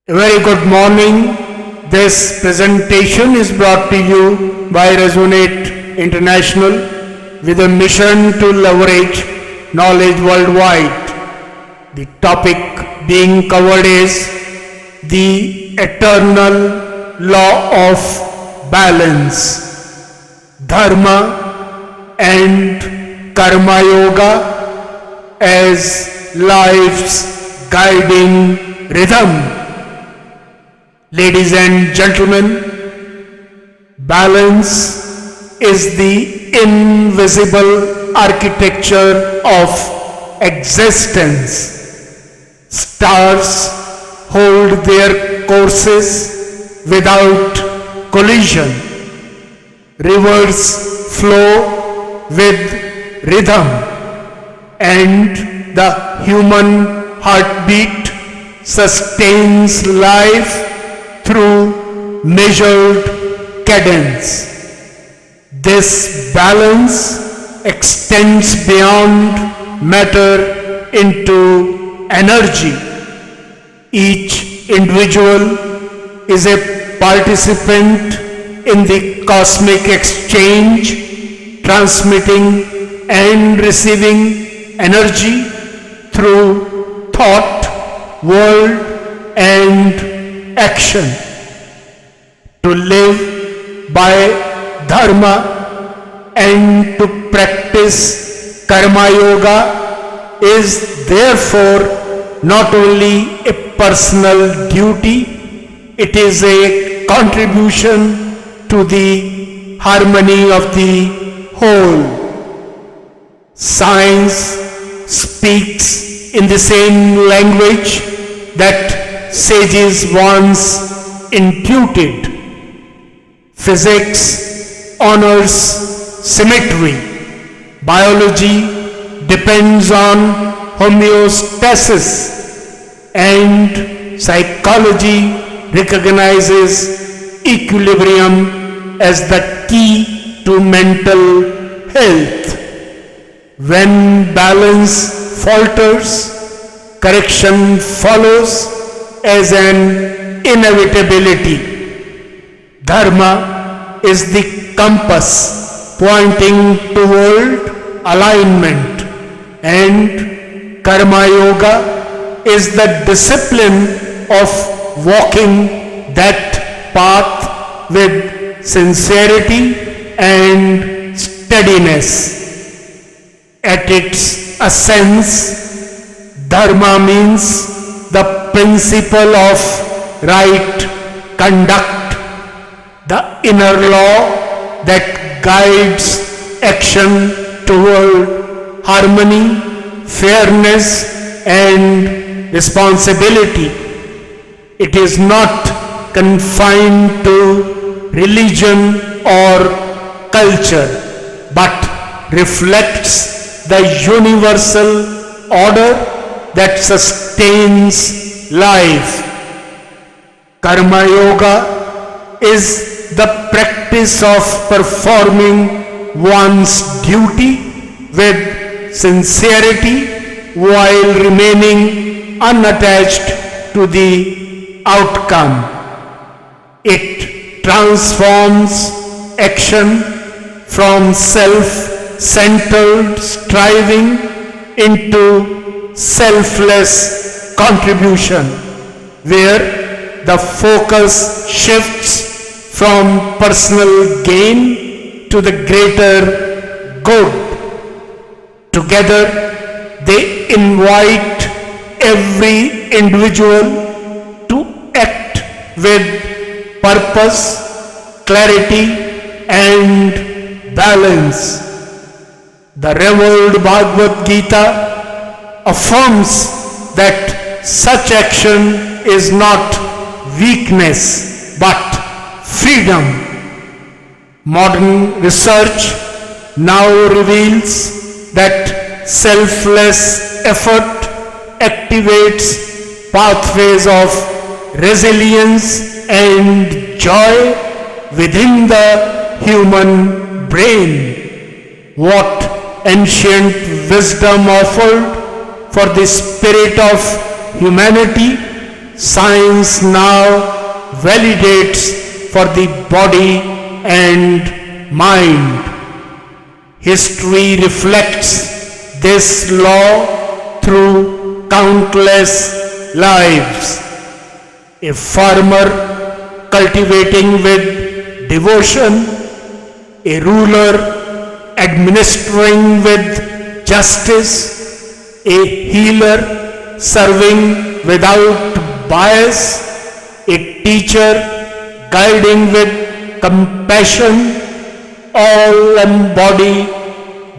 A very good morning. This presentation is brought to you by Resonate International with a mission to leverage knowledge worldwide. The topic being covered is the eternal law of balance, Dharma and Karma Yoga as life's guiding rhythm. Ladies and gentlemen, balance is the invisible architecture of existence. Stars hold their courses without collision. Rivers flow with rhythm. And the human heartbeat sustains life through measured cadence. This balance extends beyond matter into energy. Each individual is a participant in the cosmic exchange, transmitting and receiving energy through thought, word, and action. To live by Dharma and to practice Karma Yoga is therefore not only a personal duty, it is a contribution to the harmony of the whole. Science speaks in the same language that sages once intuited. Physics honors symmetry. Biology depends on homeostasis. And psychology recognizes equilibrium as the key to mental health. When balance falters, correction follows as an inevitability. Dharma is the compass pointing toward alignment, and Karma Yoga is the discipline of walking that path with sincerity and steadiness. At its essence, Dharma means the principle of right conduct, the inner law that guides action toward harmony, fairness, and responsibility. It is not confined to religion or culture, but reflects the universal order that sustains life. Karma Yoga is the practice of performing one's duty with sincerity while remaining unattached to the outcome. It transforms action from self-centered striving into selfless contribution, where the focus shifts from personal gain to the greater good. Together, they invite every individual to act with purpose, clarity, and balance. The revered Bhagavad Gita affirms that such action is not weakness but freedom. Modern research now reveals that selfless effort activates pathways of resilience and joy within the human brain. What ancient wisdom offered for the spirit of humanity science now validates for the body and mind. History reflects this law through countless lives. A farmer cultivating with devotion, a ruler administering with justice, a healer serving without bias, a teacher guiding with compassion, all embody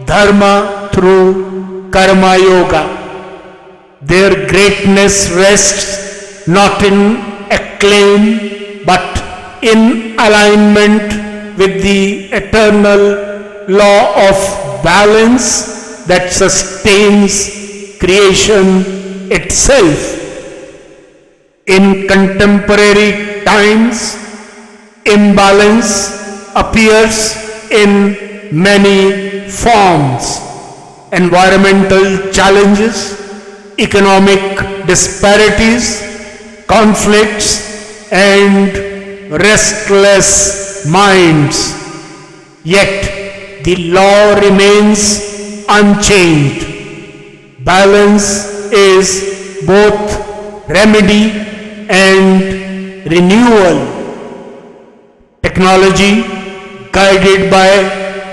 dharma through karma yoga. Their greatness rests not in acclaim but in alignment with the eternal law of balance that sustains creation itself. In contemporary times, imbalance appears in many forms. Environmental challenges, economic disparities, conflicts, and restless minds. Yet the law remains unchanged. Balance is both remedy and renewal. Technology, guided by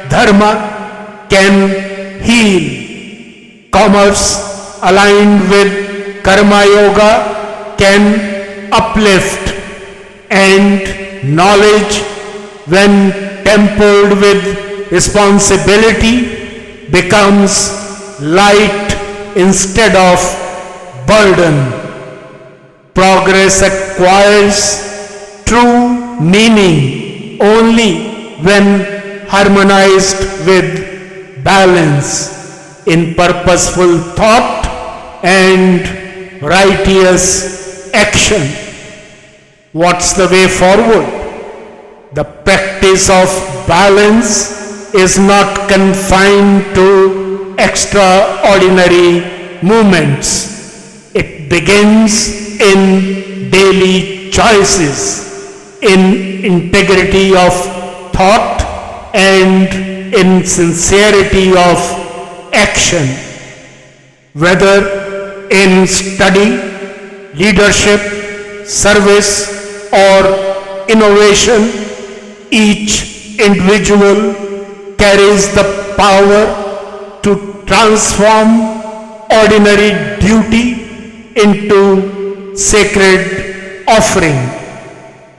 dharma, can heal. Commerce, aligned with karma yoga, can uplift. And knowledge, when tempered with responsibility, becomes light instead of burden. Progress acquires true meaning only when harmonized with balance in purposeful thought and righteous action. What's the way forward? The practice of balance is not confined to extraordinary movements. It begins in daily choices, in integrity of thought and in sincerity of action. Whether in study, leadership, service, or innovation, each individual carries the power to transform ordinary duty into sacred offering.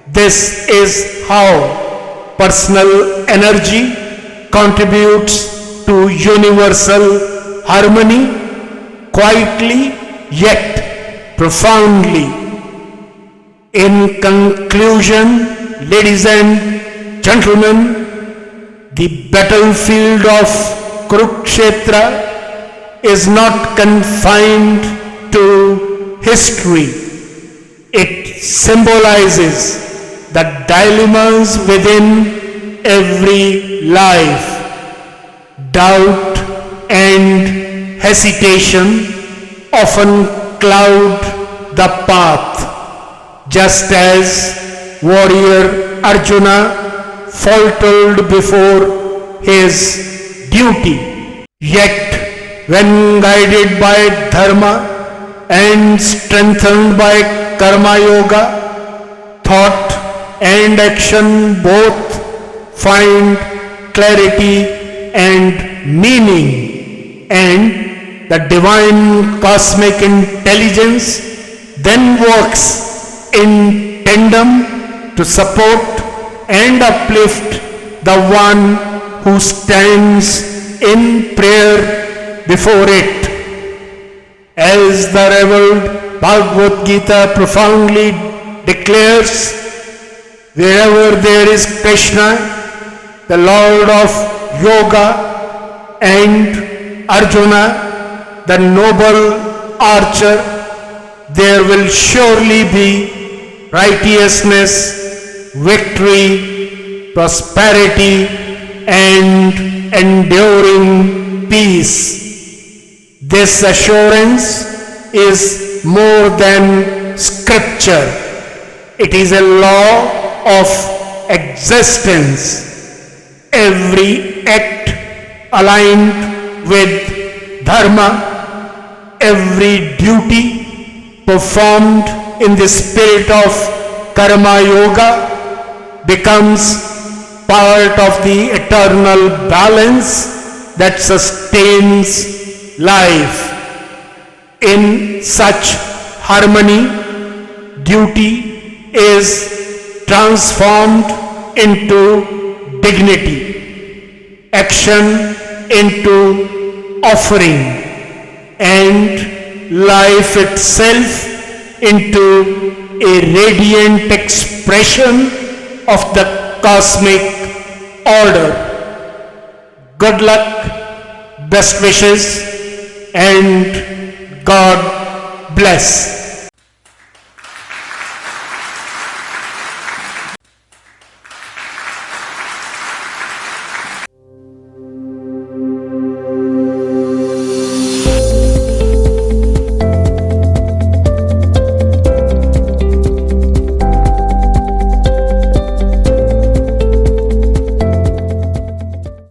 This is how personal energy contributes to universal harmony, quietly yet profoundly. In conclusion, ladies and gentlemen, the battlefield of Kurukshetra is not confined to history. It symbolizes the dilemmas within every life. Doubt and hesitation often cloud the path. Just as warrior Arjuna faltered before his duty. Yet, when guided by dharma and strengthened by karma yoga, thought and action both find clarity and meaning, and the divine cosmic intelligence then works in tandem to support and uplift the one who stands in prayer before it. As the revered Bhagavad Gita profoundly declares, wherever there is Krishna, the Lord of Yoga, and Arjuna, the noble archer, there will surely be righteousness, victory, prosperity, and enduring peace. This assurance is more than scripture. It is a law of existence. Every act aligned with dharma, every duty performed in the spirit of karma yoga becomes part of the eternal balance that sustains life. In such harmony, duty is transformed into dignity, action into offering, and life itself into a radiant expression of the cosmic order. Good luck, best wishes, and God bless.